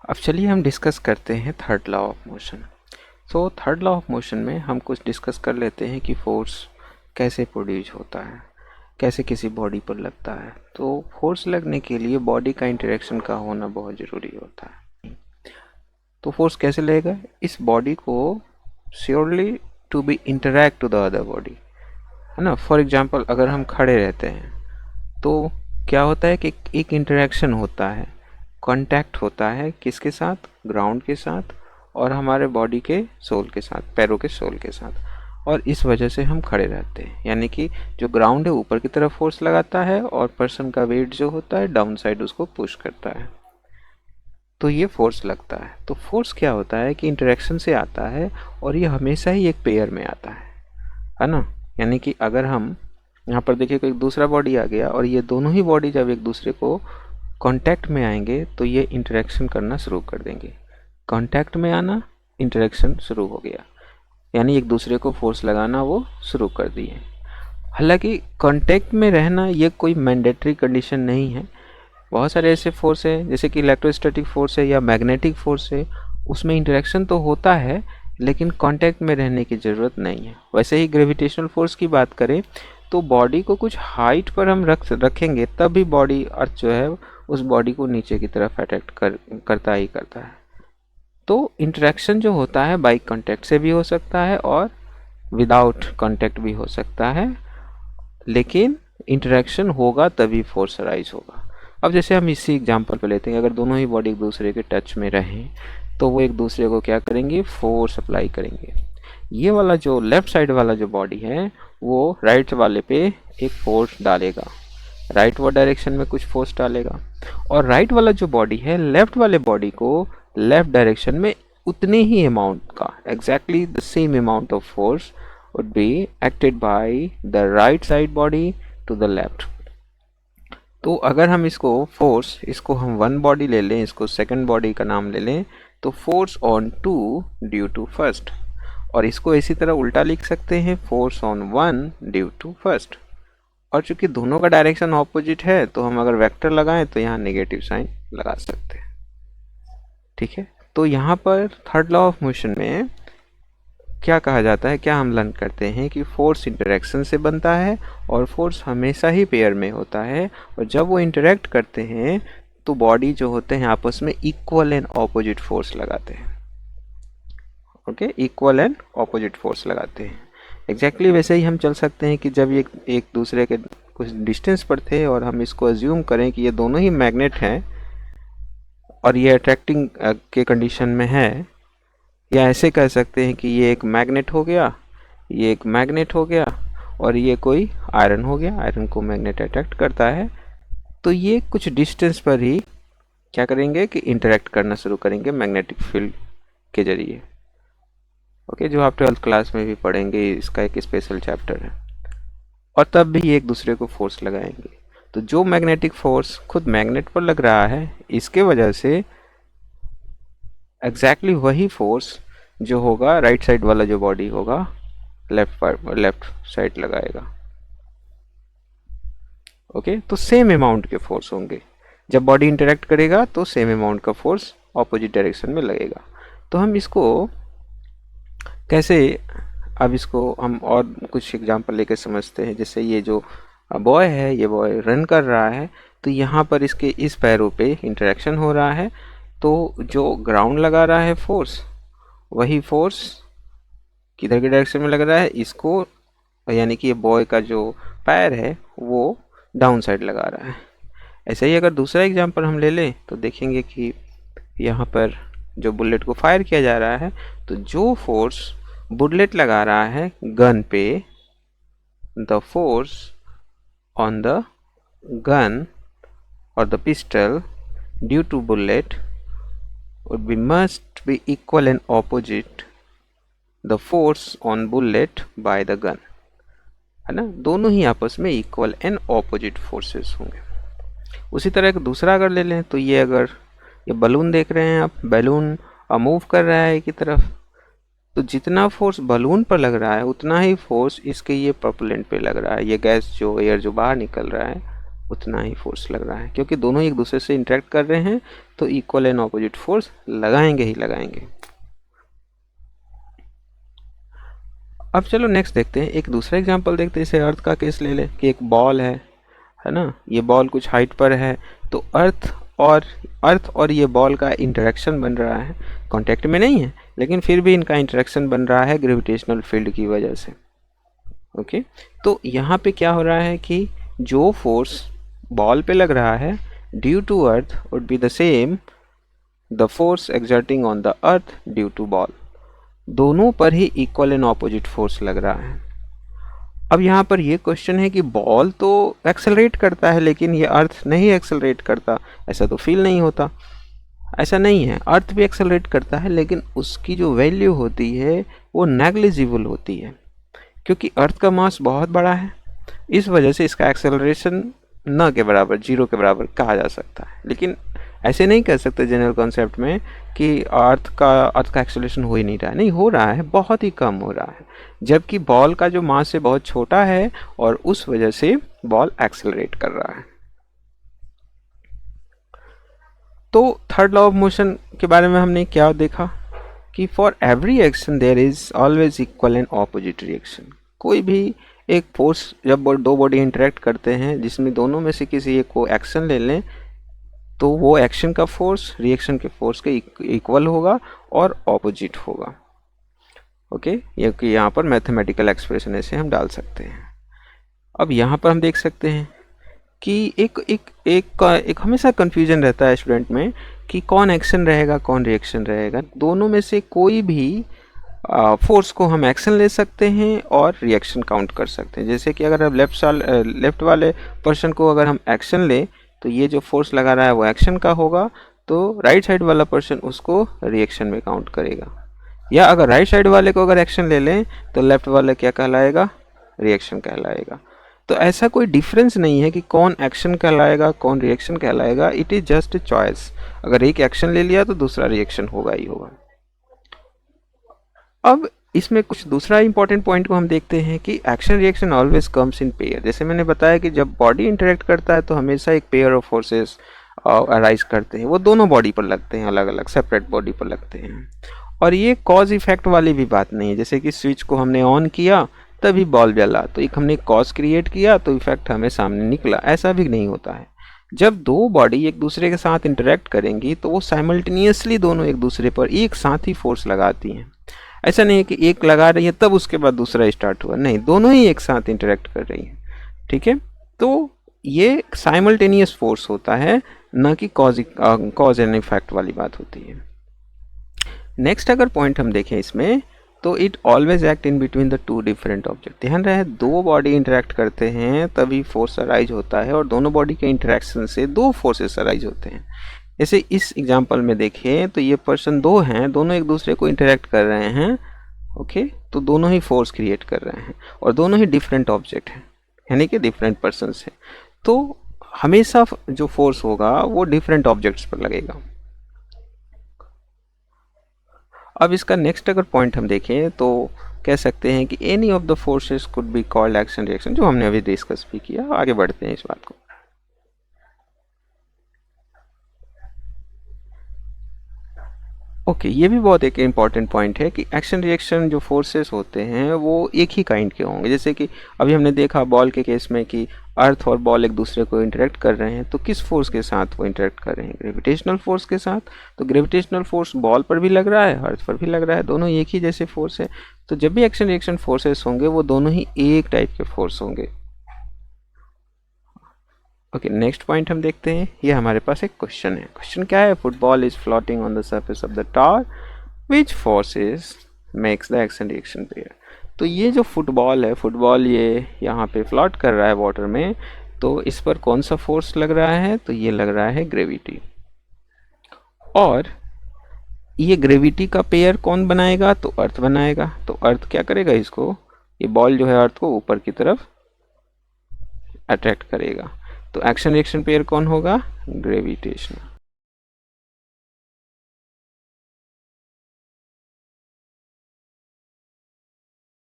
अब चलिए हम डिस्कस करते हैं third law of motion. So third law of motion में हम कुछ डिस्कस कर लेते हैं कि फोर्स कैसे प्रोड्यूस होता है, कैसे किसी बॉडी पर लगता है। तो फोर्स लगने के लिए बॉडी का इंटरेक्शन का होना बहुत ज़रूरी होता है। तो फोर्स कैसे लगेगा? इस बॉडी को surely to be interact to the other body, है ना। फॉर एग्जाम्पल अगर हम खड़े रहते हैं तो क्या होता है कि एक इंटरेक्शन होता है, कांटेक्ट होता है किसके साथ? ग्राउंड के साथ और हमारे बॉडी के सोल के साथ, पैरों के सोल के साथ। और इस वजह से हम खड़े रहते हैं, यानी कि जो ग्राउंड है ऊपर की तरफ फोर्स लगाता है और पर्सन का वेट जो होता है डाउन साइड उसको पुश करता है, तो ये फोर्स लगता है। तो फोर्स क्या होता है कि इंटरेक्शन से आता है और ये हमेशा ही एक पेयर में आता है ना। यानी कि अगर हम यहाँ पर देखिए कोई दूसरा बॉडी आ गया और ये दोनों ही बॉडी जब एक दूसरे को कांटेक्ट में आएंगे तो ये इंटरेक्शन करना शुरू कर देंगे। कांटेक्ट में आना, इंटरेक्शन शुरू हो गया, यानी एक दूसरे को फोर्स लगाना वो शुरू कर दिए। हालांकि कांटेक्ट में रहना ये कोई मैंडेटरी कंडीशन नहीं है। बहुत सारे ऐसे फोर्स है जैसे कि इलेक्ट्रोस्टैटिक फोर्स है या मैग्नेटिक फोर्स है, उसमें इंटरेक्शन तो होता है लेकिन कांटेक्ट में रहने की ज़रूरत नहीं है। वैसे ही ग्रेविटेशनल फोर्स की बात करें तो बॉडी को कुछ हाइट पर हम रखेंगे तब भी बॉडी अर्थ जो है उस बॉडी को नीचे की तरफ अट्रैक्ट करता ही करता है। तो इंटरेक्शन जो होता है बाई कांटेक्ट से भी हो सकता है और विदाउट कांटेक्ट भी हो सकता है, लेकिन इंटरेक्शन होगा तभी फोर्स अराइज होगा। अब जैसे हम इसी एग्जांपल पे लेते हैं, अगर दोनों ही बॉडी एक दूसरे के टच में रहें तो वो एक दूसरे को क्या करेंगे? फोर्स अप्लाई करेंगे। ये वाला जो लेफ्ट साइड वाला जो बॉडी है वो राइट वाले पे एक फोर्स डालेगा, राइट वाला डायरेक्शन में कुछ फोर्स डालेगा, और राइट वाला जो बॉडी है लेफ्ट वाले बॉडी को लेफ्ट डायरेक्शन में उतने ही अमाउंट का, exactly the same amount of force would be acted by the right side body to the left। तो अगर हम इसको फोर्स, इसको हम वन बॉडी ले लें, इसको सेकंड बॉडी का नाम ले लें, तो force on two due to first, और इसको इसी तरह उल्टा लिख सकते हैं, force on one due to first. और चूंकि दोनों का डायरेक्शन ऑपोजिट है तो हम अगर वेक्टर लगाएं तो यहाँ नेगेटिव साइन लगा सकते हैं, ठीक है। तो यहाँ पर थर्ड लॉ ऑफ मोशन में क्या कहा जाता है, क्या हम लर्न करते हैं कि फोर्स इंटरेक्शन से बनता है और फोर्स हमेशा ही पेयर में होता है, और जब वो इंटरेक्ट करते हैं तो बॉडी जो होते हैं आपस में इक्वल एंड ऑपोजिट फोर्स लगाते हैं। Okay, equal and opposite force लगाते हैं। एग्जैक्टली वैसे ही हम चल सकते हैं कि जब ये एक दूसरे के कुछ डिस्टेंस पर थे और हम इसको अज्यूम करें कि ये दोनों ही मैग्नेट हैं और ये अट्रैक्टिंग के कंडीशन में है, या ऐसे कह सकते हैं कि ये एक मैग्नेट हो गया, ये एक मैग्नेट हो गया और ये कोई आयरन हो गया, आयरन को मैग्नेट अट्रैक्ट करता है, तो ये कुछ डिस्टेंस पर ही क्या करेंगे कि इंटरेक्ट करना शुरू करेंगे मैग्नेटिक फील्ड के जरिए। ओके, जो आप 12th क्लास में भी पढ़ेंगे, इसका एक स्पेशल चैप्टर है। और तब भी एक दूसरे को फोर्स लगाएंगे। तो जो मैग्नेटिक फोर्स खुद मैग्नेट पर लग रहा है, इसके वजह से एग्जैक्टली वही फोर्स जो होगा राइट साइड वाला जो बॉडी होगा लेफ्ट साइड लगाएगा। ओके, तो सेम अमाउंट के फोर्स होंगे। जब बॉडी इंटरेक्ट करेगा तो सेम अमाउंट का फोर्स ऑपोजिट डायरेक्शन में लगेगा। तो हम इसको कैसे, अब इसको हम और कुछ एग्जांपल लेके समझते हैं। जैसे ये जो बॉय है, ये बॉय रन कर रहा है, तो यहाँ पर इसके इस पैरों पे इंटरेक्शन हो रहा है, तो जो ग्राउंड लगा रहा है फोर्स, वही फोर्स किधर के डायरेक्शन में लग रहा है? इसको, यानी कि ये बॉय का जो पैर है वो डाउन साइड लगा रहा है। ऐसे ही अगर दूसरा एग्जांपल हम ले लें तो देखेंगे कि यहाँ पर जो बुलेट को फायर किया जा रहा है, तो जो फोर्स बुलेट लगा रहा है गन पे, the force on the gun और the pistol due to bullet would be must be equal and opposite the force on bullet by the gun, है ना। दोनों ही आपस में इक्वल एंड ऑपोजिट फोर्सेस होंगे। उसी तरह एक दूसरा अगर ले लें तो ये अगर ये बलून देख रहे हैं आप, बैलून मूव कर रहा है एक की तरफ, तो जितना फोर्स बलून पर लग रहा है उतना ही फोर्स इसके ये प्रोपेलेंट पे लग रहा है। ये गैस जो एयर जो बाहर निकल रहा है उतना ही फोर्स लग रहा है, क्योंकि दोनों एक दूसरे से इंटरेक्ट कर रहे हैं तो इक्वल एंड ऑपोजिट फोर्स लगाएंगे ही लगाएंगे। अब चलो नेक्स्ट देखते हैं, एक दूसरा एग्जांपल देखते हैं। जैसे अर्थ का केस ले लें कि एक बॉल है ना, ये बॉल कुछ हाइट पर है, तो अर्थ और ये बॉल का इंटरेक्शन बन रहा है, कांटेक्ट में नहीं है लेकिन फिर भी इनका इंटरेक्शन बन रहा है ग्रेविटेशनल फील्ड की वजह से। ओके, तो यहाँ पे क्या हो रहा है कि जो फोर्स बॉल पे लग रहा है due to earth would be the same the force exerting on the earth due to ball. दोनों पर ही इक्वल एंड ऑपोजिट फोर्स लग रहा है। अब यहाँ पर ये क्वेश्चन है कि बॉल तो एक्सेलरेट करता है लेकिन ये अर्थ नहीं एक्सेलरेट करता, ऐसा तो फील नहीं होता। ऐसा नहीं है, अर्थ भी एक्सेलरेट करता है लेकिन उसकी जो वैल्यू होती है वो नेग्लिजिबल होती है, क्योंकि अर्थ का मास बहुत बड़ा है, इस वजह से इसका एक्सेलरेशन न के बराबर, जीरो के बराबर कहा जा सकता है। लेकिन ऐसे नहीं कह सकते जनरल कॉन्सेप्ट में कि अर्थ का एक्सेलरेशन हो ही नहीं रहा है, नहीं हो रहा है, बहुत ही कम हो रहा है, जबकि बॉल का जो मास है बहुत छोटा है और उस वजह से बॉल एक्सेलरेट कर रहा है। तो थर्ड लॉ ऑफ मोशन के बारे में हमने क्या देखा कि for every action there is always equal and opposite reaction. कोई भी एक फोर्स, जब दो बॉडी इंटरेक्ट करते हैं जिसमें दोनों में से किसी एक को एक्शन ले लें तो वो एक्शन का फोर्स रिएक्शन के फोर्स के इक्वल होगा और ऑपोजिट होगा। ओके, ये कि यहाँ पर मैथमेटिकल एक्सप्रेशन ऐसे हम डाल सकते हैं। अब यहाँ पर हम देख सकते हैं कि एक हमेशा कंफ्यूजन रहता है स्टूडेंट में कि कौन एक्शन रहेगा कौन रिएक्शन रहेगा। दोनों में से कोई भी फोर्स को हम एक्शन ले सकते हैं और रिएक्शन काउंट कर सकते हैं। जैसे कि अगर हम लेफ्ट वाले पर्सन को अगर हम एक्शन लें तो ये जो फोर्स लगा रहा है वो एक्शन का होगा, तो राइट साइड वाला पर्सन उसको रिएक्शन में काउंट करेगा। या अगर राइट साइड वाले को अगर एक्शन ले लें तो लेफ्ट वाला क्या कहलाएगा, रिएक्शन कहलाएगा। तो ऐसा कोई डिफरेंस नहीं है कि कौन एक्शन कहलाएगा कौन रिएक्शन कहलाएगा, it is just a choice. अगर एक एक्शन ले लिया तो दूसरा रिएक्शन होगा ही होगा। अब इसमें कुछ दूसरा इंपॉर्टेंट पॉइंट को हम देखते हैं कि action reaction always comes in pair. जैसे मैंने बताया कि जब बॉडी इंटरेक्ट करता है तो हमेशा एक पेयर ऑफ फोर्सेस अराइज करते हैं, वो दोनों बॉडी पर लगते हैं, अलग अलग सेपरेट बॉडी पर लगते हैं। और ये कॉज इफेक्ट वाली भी बात नहीं है, जैसे कि स्विच को हमने ऑन किया तभी बॉल जला, तो एक हमने कॉज क्रिएट किया तो इफेक्ट हमें सामने निकला, ऐसा भी नहीं होता है। जब दो बॉडी एक दूसरे के साथ इंटरेक्ट करेंगी तो वो साइमल्टेनियसली दोनों एक दूसरे पर एक साथ ही फोर्स लगाती हैं। ऐसा नहीं है कि एक लगा रही है तब उसके बाद दूसरा स्टार्ट हुआ, नहीं, दोनों ही एक साथ इंटरेक्ट कर रही हैं। ठीक है, तो ये साइमल्टेनियस फोर्स होता है, न कि कॉज एंड इफेक्ट वाली बात होती है। नेक्स्ट अगर पॉइंट हम देखें इसमें तो it always act in between the two different object. ध्यान रहे, दो बॉडी इंटरेक्ट करते हैं तभी फोर्स अराइज होता है और दोनों बॉडी के इंटरेक्शन से दो फोर्सेस अराइज होते हैं। जैसे इस एग्जांपल में देखें तो ये पर्सन दो हैं, दोनों एक दूसरे को इंटरेक्ट कर रहे हैं। ओके, तो दोनों ही फोर्स क्रिएट कर रहे हैं और दोनों ही डिफरेंट ऑब्जेक्ट हैं, यानी कि डिफरेंट पर्सन्स हैं, तो हमेशा जो फोर्स होगा वो डिफरेंट ऑब्जेक्ट्स पर लगेगा। अब इसका नेक्स्ट अगर पॉइंट हम देखें तो कह सकते हैं कि any of the forces could be called action reaction, जो हमने अभी डिस्कस भी किया। आगे बढ़ते हैं इस बात को। ओके, ये भी बहुत एक इम्पॉर्टेंट पॉइंट है कि एक्शन रिएक्शन जो फोर्सेस होते हैं वो एक ही काइंड के होंगे। जैसे कि अभी हमने देखा बॉल के केस में कि अर्थ और बॉल एक दूसरे को इंटरेक्ट कर रहे हैं, तो किस फोर्स के साथ वो इंटरेक्ट कर रहे हैं, ग्रेविटेशनल फोर्स के साथ। तो ग्रेविटेशनल फोर्स बॉल पर भी लग रहा है, अर्थ पर भी लग रहा है, दोनों एक ही जैसे फोर्स है। तो जब भी एक्शन रिएक्शन फोर्सेस होंगे वो दोनों ही एक टाइप के फोर्स होंगे। ओके, नेक्स्ट पॉइंट हम देखते हैं। ये हमारे पास एक क्वेश्चन है। क्वेश्चन क्या है, football is floating on the surface of the tower, which forces makes the action reaction pair. तो ये जो फुटबॉल है, फुटबॉल ये यहाँ पे फ्लोट कर रहा है वाटर में, तो इस पर कौन सा फोर्स लग रहा है, तो ये लग रहा है ग्रेविटी। और ये ग्रेविटी का पेयर कौन बनाएगा, तो अर्थ बनाएगा। तो अर्थ क्या करेगा, इसको, ये बॉल जो है अर्थ को ऊपर की तरफ अट्रैक्ट करेगा। तो एक्शन रिएक्शन पेयर कौन होगा, ग्रेविटेशनल।